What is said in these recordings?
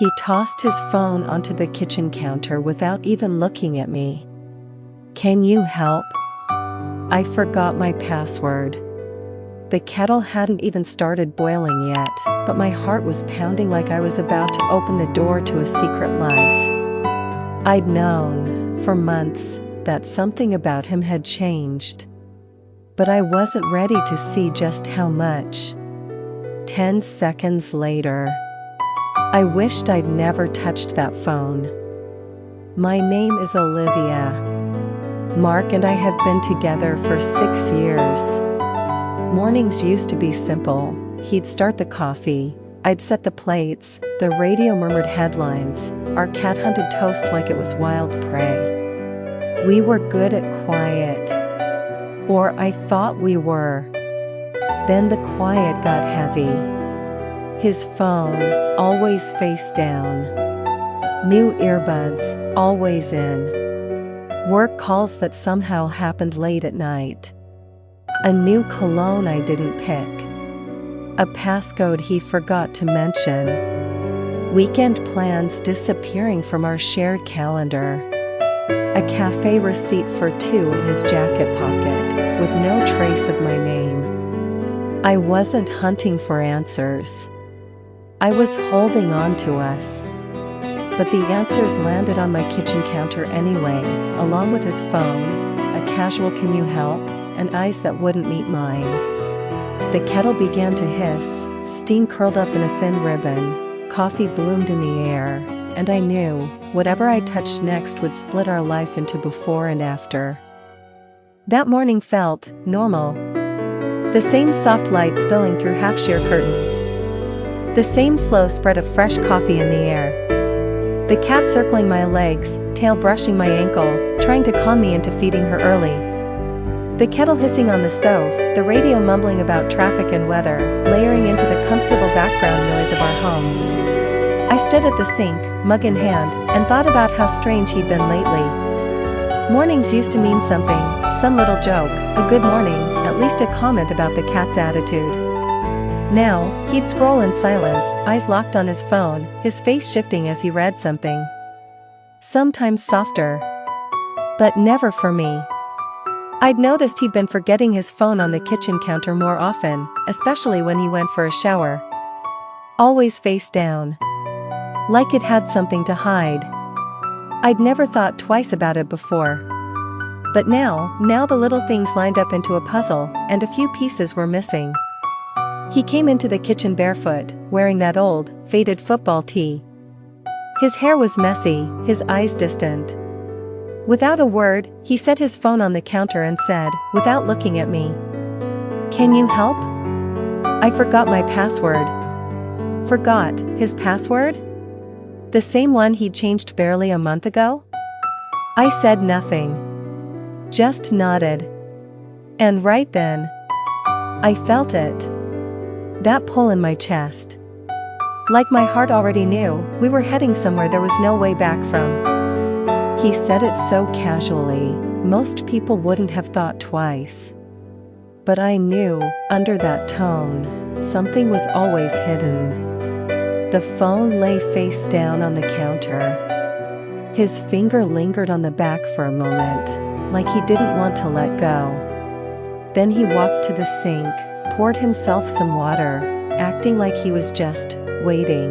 He tossed his phone onto the kitchen counter without even looking at me. "Can you help? I forgot my password." The kettle hadn't even started boiling yet, but my heart was pounding like I was about to open the door to a secret life. I'd known, for months, that something about him had changed. But I wasn't ready to see just how much. 10 seconds later, I wished I'd never touched that phone. "My name is Olivia. Mark and I have been together for 6 years. Mornings used to be simple. He'd start the coffee, I'd set the plates, the radio murmured headlines, our cat hunted toast like it was wild prey. We were good at quiet. Or I thought we were. Then the quiet got heavy. His phone, always face down. New earbuds, always in. Work calls that somehow happened late at night. A new cologne I didn't pick. A passcode he forgot to mention. Weekend plans disappearing from our shared calendar. A cafe receipt for 2 in his jacket pocket, with no trace of my name. I wasn't hunting for answers. I was holding on to us. But the answers landed on my kitchen counter anyway, along with his phone, a casual "can you help?" and eyes that wouldn't meet mine. The kettle began to hiss, steam curled up in a thin ribbon, coffee bloomed in the air, and I knew, whatever I touched next would split our life into before and after. That morning felt normal. The same soft light spilling through half-sheer curtains. The same slow spread of fresh coffee in the air. The cat circling my legs, tail brushing my ankle, trying to calm me into feeding her early. The kettle hissing on the stove, the radio mumbling about traffic and weather, layering into the comfortable background noise of our home. I stood at the sink, mug in hand, and thought about how strange he'd been lately. Mornings used to mean something, some little joke, a good morning, at least a comment about the cat's attitude. Now, he'd scroll in silence, eyes locked on his phone, his face shifting as he read something. Sometimes softer. But never for me. I'd noticed he'd been forgetting his phone on the kitchen counter more often, especially when he went for a shower. Always face down. Like it had something to hide. I'd never thought twice about it before. But now the little things lined up into a puzzle, and a few pieces were missing. He came into the kitchen barefoot, wearing that old, faded football tee. His hair was messy, his eyes distant. Without a word, he set his phone on the counter and said, without looking at me, "Can you help? I forgot my password." Forgot his password? The same one he'd changed barely a month ago? I said nothing. Just nodded. And right then, I felt it. That pull in my chest. Like my heart already knew, we were heading somewhere there was no way back from. He said it so casually, most people wouldn't have thought twice. But I knew, under that tone, something was always hidden. The phone lay face down on the counter. His finger lingered on the back for a moment, like he didn't want to let go. Then he walked to the sink, poured himself some water, acting like he was just waiting.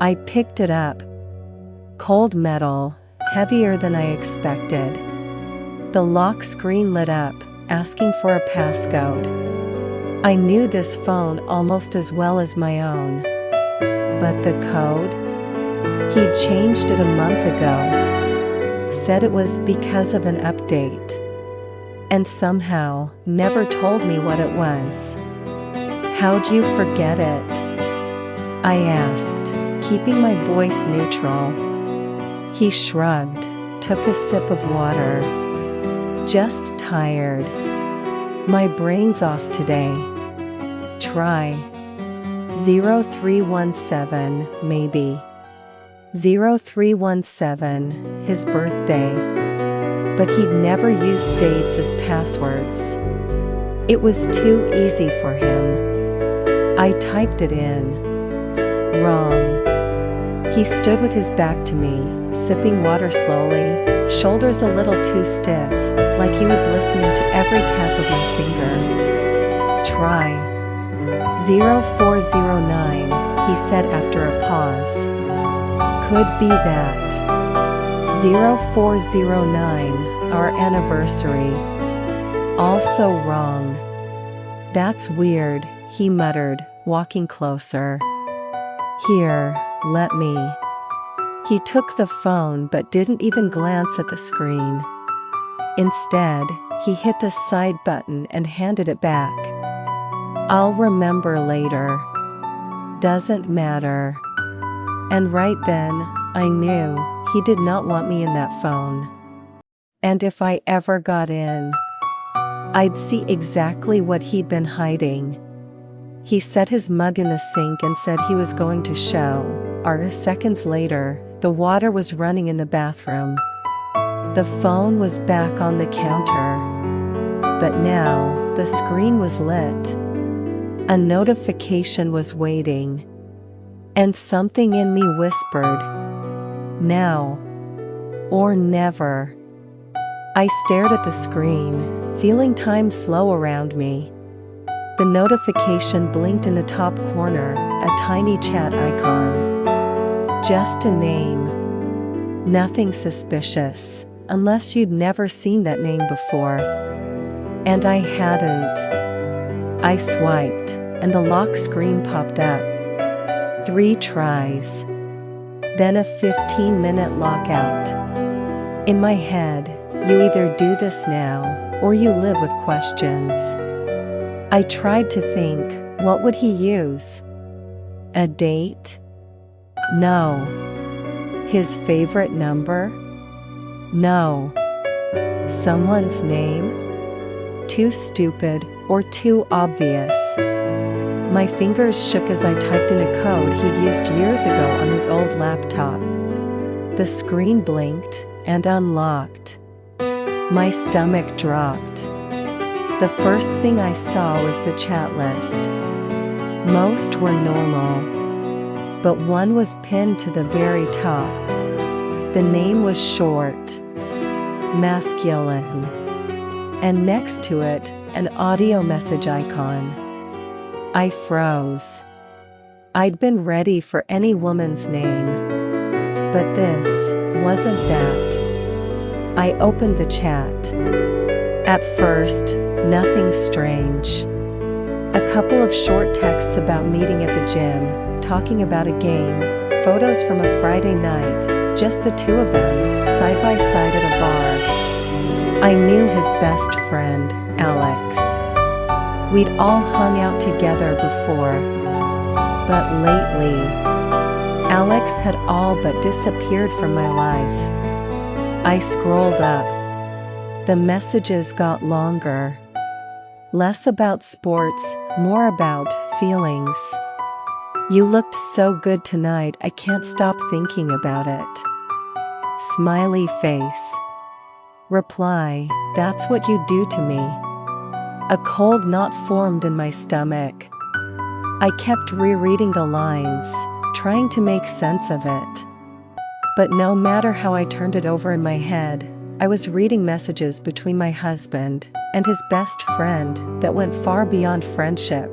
I picked it up. Cold metal, heavier than I expected. The lock screen lit up, asking for a passcode. I knew this phone almost as well as my own. But the code? He'd changed it a month ago. Said it was because of an update. And somehow, never told me what it was. "How'd you forget it?" I asked, keeping my voice neutral. He shrugged, took a sip of water. "Just tired. My brain's off today. Try 0317, maybe. 0317, his birthday. But he'd never used dates as passwords. It was too easy for him. I typed it in. Wrong. He stood with his back to me, sipping water slowly, shoulders a little too stiff, like he was listening to every tap of my finger. Try. 0409, he said after a pause. Could be that. 0409, our anniversary. Also wrong. That's weird, he muttered, walking closer. Here, let me. He took the phone but didn't even glance at the screen. Instead, he hit the side button and handed it back. I'll remember later. Doesn't matter. And right then, I knew he did not want me in that phone. And if I ever got in, I'd see exactly what he'd been hiding. He set his mug in the sink and said he was going to show. Seconds later, the water was running in the bathroom. The phone was back on the counter. But now, the screen was lit. A notification was waiting. And something in me whispered, now or never. I stared at the screen, feeling time slow around me. The notification blinked in the top corner, a tiny chat icon. Just a name. Nothing suspicious, unless you'd never seen that name before. And I hadn't. I swiped, and the lock screen popped up. 3 tries. Then a 15-minute lockout. In my head, you either do this now, or you live with questions. I tried to think, what would he use? A date? No. His favorite number? No. Someone's name? Too stupid or too obvious. My fingers shook as I typed in a code he'd used years ago on his old laptop. The screen blinked and unlocked. My stomach dropped. The first thing I saw was the chat list. Most were normal, but one was pinned to the very top. The name was short, masculine, and next to it, an audio message icon. I froze. I'd been ready for any woman's name, but this wasn't that. I opened the chat. At first, nothing strange. A couple of short texts about meeting at the gym, talking about a game, photos from a Friday night, just the two of them, side by side at a bar. I knew his best friend, Alex. We'd all hung out together before. But lately, Alex had all but disappeared from my life. I scrolled up. The messages got longer. Less about sports, more about feelings. You looked so good tonight, I can't stop thinking about it. Smiley face. Reply, that's what you do to me. A cold knot formed in my stomach. I kept rereading the lines, trying to make sense of it. But no matter how I turned it over in my head, I was reading messages between my husband and his best friend that went far beyond friendship.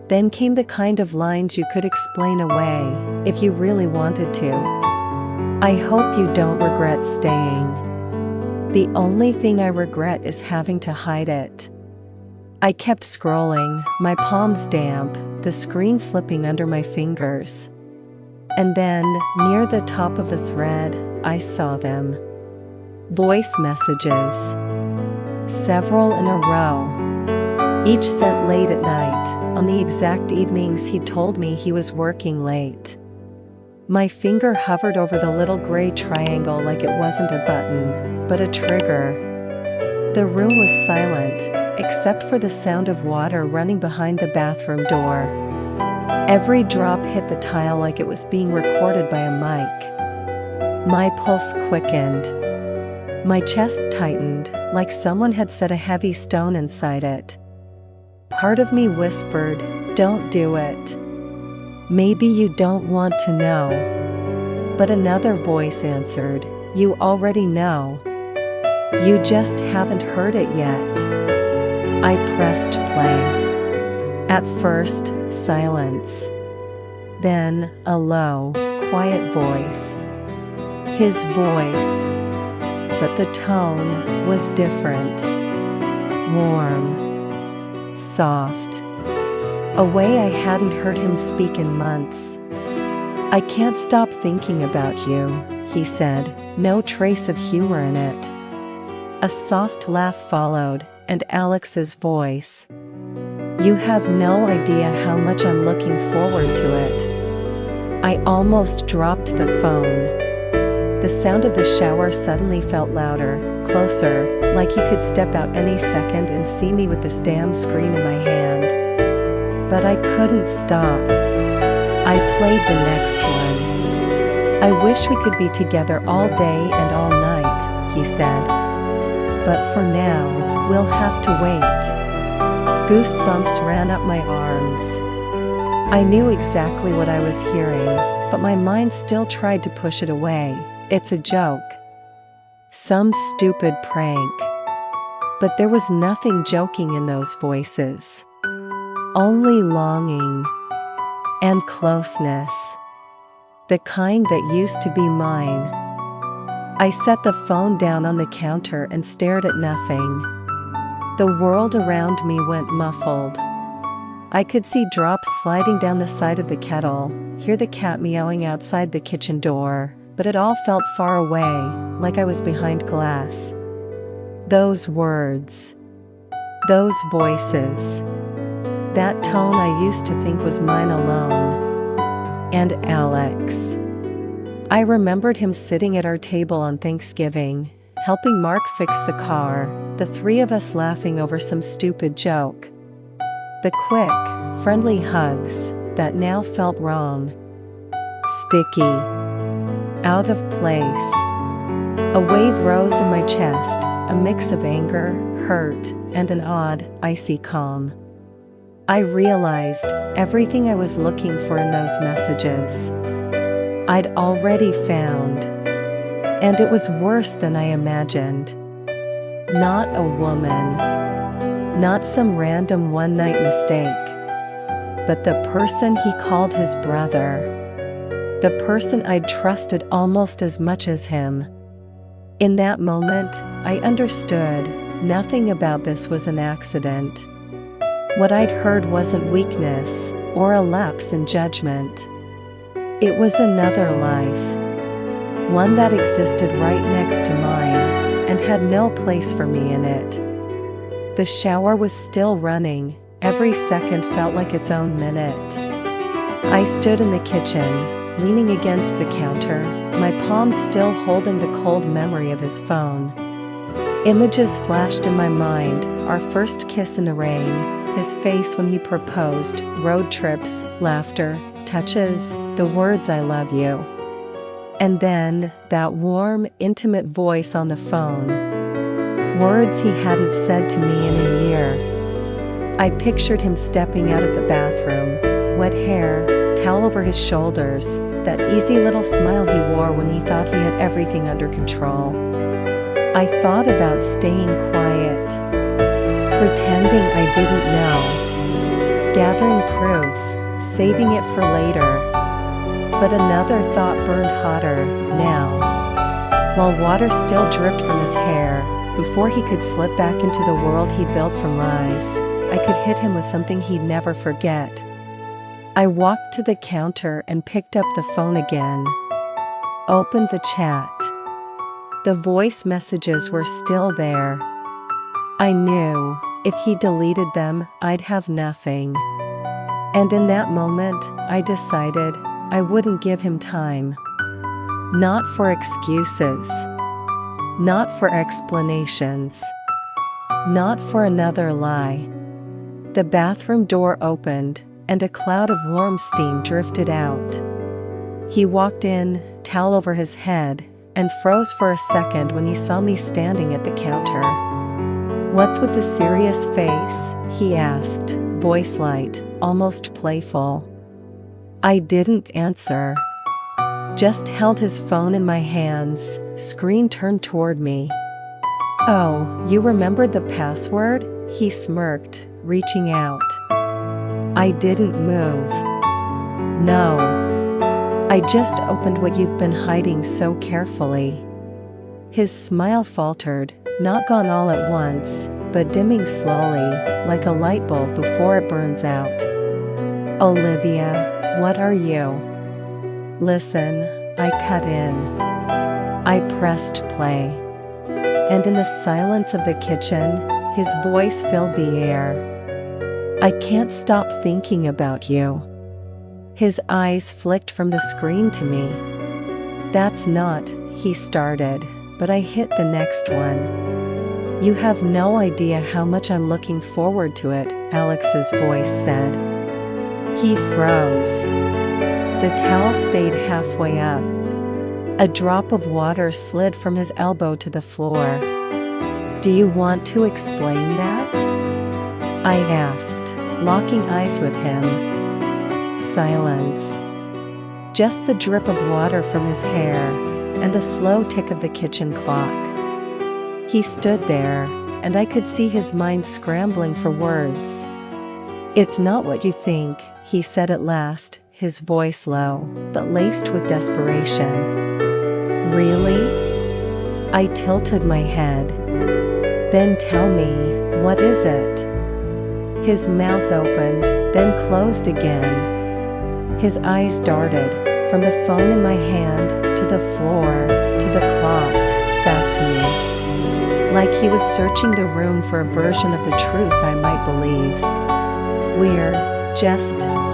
Then came the kind of lines you could explain away if you really wanted to. I hope you don't regret staying. The only thing I regret is having to hide it. I kept scrolling, my palms damp, the screen slipping under my fingers. And then, near the top of the thread, I saw them. Voice messages. Several in a row. Each sent late at night, on the exact evenings he told me he was working late. My finger hovered over the little gray triangle like it wasn't a button, but a trigger. The room was silent, except for the sound of water running behind the bathroom door. Every drop hit the tile like it was being recorded by a mic. My pulse quickened. My chest tightened, like someone had set a heavy stone inside it. Part of me whispered, "Don't do it. Maybe you don't want to know." But another voice answered, "You already know. You just haven't heard it yet." I pressed play. At first, silence. Then, a low, quiet voice. His voice. But the tone was different. Warm. Soft. A way I hadn't heard him speak in months. "I can't stop thinking about you," he said, no trace of humor in it. A soft laugh followed, and Alex's voice. "You have no idea how much I'm looking forward to it." I almost dropped the phone. The sound of the shower suddenly felt louder, closer, like he could step out any second and see me with this damn screen in my hand. But I couldn't stop. I played the next one. "I wish we could be together all day and all night," he said. "But for now, we'll have to wait." Goosebumps ran up my arms. I knew exactly what I was hearing, but my mind still tried to push it away. It's a joke. Some stupid prank. But there was nothing joking in those voices. Only longing. And closeness. The kind that used to be mine. I set the phone down on the counter and stared at nothing. The world around me went muffled. I could see drops sliding down the side of the kettle, hear the cat meowing outside the kitchen door, but it all felt far away, like I was behind glass. Those words. Those voices. That tone I used to think was mine alone. And Alex. I remembered him sitting at our table on Thanksgiving, helping Mark fix the car, the three of us laughing over some stupid joke. The quick, friendly hugs that now felt wrong. Sticky. Out of place. A wave rose in my chest, a mix of anger, hurt, and an odd, icy calm. I realized everything I was looking for in those messages. I'd already found. And it was worse than I imagined. Not a woman. Not some random one-night mistake. But the person he called his brother. The person I'd trusted almost as much as him. In that moment, I understood nothing about this was an accident. What I'd heard wasn't weakness or a lapse in judgment. It was another life. One that existed right next to mine and had no place for me in it. The shower was still running. Every second felt like its own minute. I stood in the kitchen, leaning against the counter, my palms still holding the cold memory of his phone. Images flashed in my mind, our first kiss in the rain, his face when he proposed, road trips, laughter, touches, the words "I love you." And then, that warm, intimate voice on the phone. Words he hadn't said to me in a year. I pictured him stepping out of the bathroom, wet hair, towel over his shoulders, that easy little smile he wore when he thought he had everything under control. I thought about staying quiet, pretending I didn't know, gathering proof, saving it for later. But another thought burned hotter, now. While water still dripped from his hair, before he could slip back into the world he built from lies, I could hit him with something he'd never forget. I walked to the counter and picked up the phone again. Opened the chat. The voice messages were still there. I knew, if he deleted them, I'd have nothing. And in that moment, I decided I wouldn't give him time. Not for excuses. Not for explanations. Not for another lie. The bathroom door opened, and a cloud of warm steam drifted out. He walked in, towel over his head, and froze for a second when he saw me standing at the counter. "What's with the serious face?" he asked, voice light, almost playful. I didn't answer. just held his phone in my hands, screen turned toward me. "Oh, you remembered the password?" he smirked, reaching out. I didn't move. "No. I just opened what you've been hiding so carefully." His smile faltered, not gone all at once, but dimming slowly, like a light bulb before it burns out. "Olivia, what are you?" "Listen," I cut in. I pressed play. And in the silence of the kitchen, his voice filled the air. "I can't stop thinking about you." His eyes flicked from the screen to me. "That's not," he started, but I hit the next one. "You have no idea how much I'm looking forward to it," Alex's voice said. He froze. The towel stayed halfway up. A drop of water slid from his elbow to the floor. "Do you want to explain that?" I asked, locking eyes with him. Silence. Just the drip of water from his hair, and the slow tick of the kitchen clock. He stood there, and I could see his mind scrambling for words. "It's not what you think," he said at last, his voice low, but laced with desperation. "Really?" I tilted my head. "Then tell me, what is it?" His mouth opened, then closed again. His eyes darted, from the phone in my hand, to the floor, to the clock, back to me. Like he was searching the room for a version of the truth I might believe.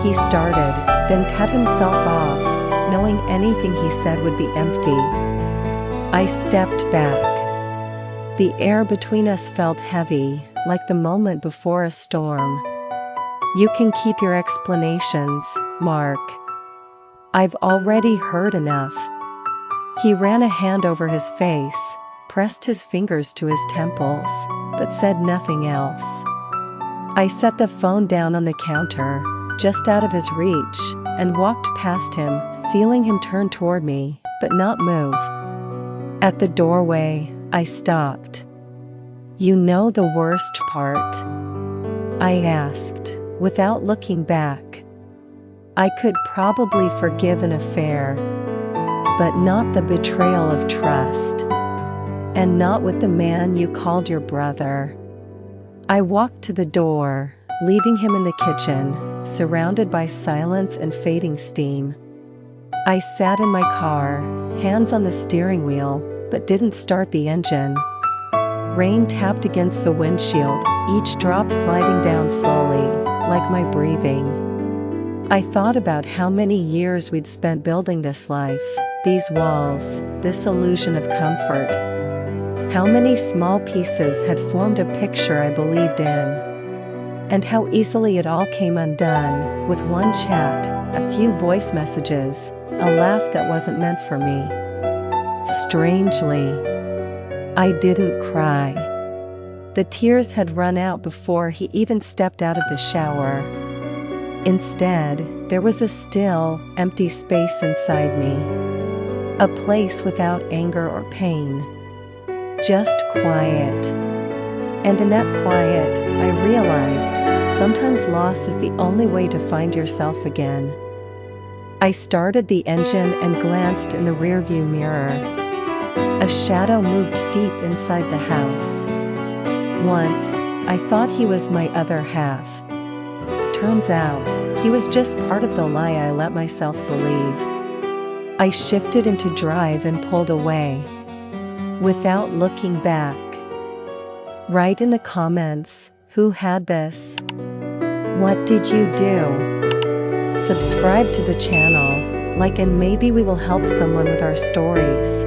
He started, then cut himself off, knowing anything he said would be empty. I stepped back. The air between us felt heavy, like the moment before a storm. "You can keep your explanations, Mark. I've already heard enough." He ran a hand over his face, pressed his fingers to his temples, but said nothing else. I set the phone down on the counter, just out of his reach, and walked past him, feeling him turn toward me, but not move. At the doorway, I stopped. "You know the worst part?" I asked, without looking back. "I could probably forgive an affair, but not the betrayal of trust. And not with the man you called your brother." I walked to the door, leaving him in the kitchen, surrounded by silence and fading steam. I sat in my car, hands on the steering wheel, but didn't start the engine. Rain tapped against the windshield, each drop sliding down slowly, like my breathing. I thought about how many years we'd spent building this life, these walls, this illusion of comfort. How many small pieces had formed a picture I believed in. And how easily it all came undone, with one chat, a few voice messages, a laugh that wasn't meant for me. Strangely, I didn't cry. The tears had run out before he even stepped out of the shower. Instead, there was a still, empty space inside me. A place without anger or pain. Just quiet. And in that quiet, I realized, sometimes loss is the only way to find yourself again. I started the engine and glanced in the rearview mirror. A shadow moved deep inside the house. Once, I thought he was my other half. Turns out, he was just part of the lie I let myself believe. I shifted into drive and pulled away. Without looking back. Write in the comments, who had this? What did you do? Subscribe to the channel, like, and maybe we will help someone with our stories.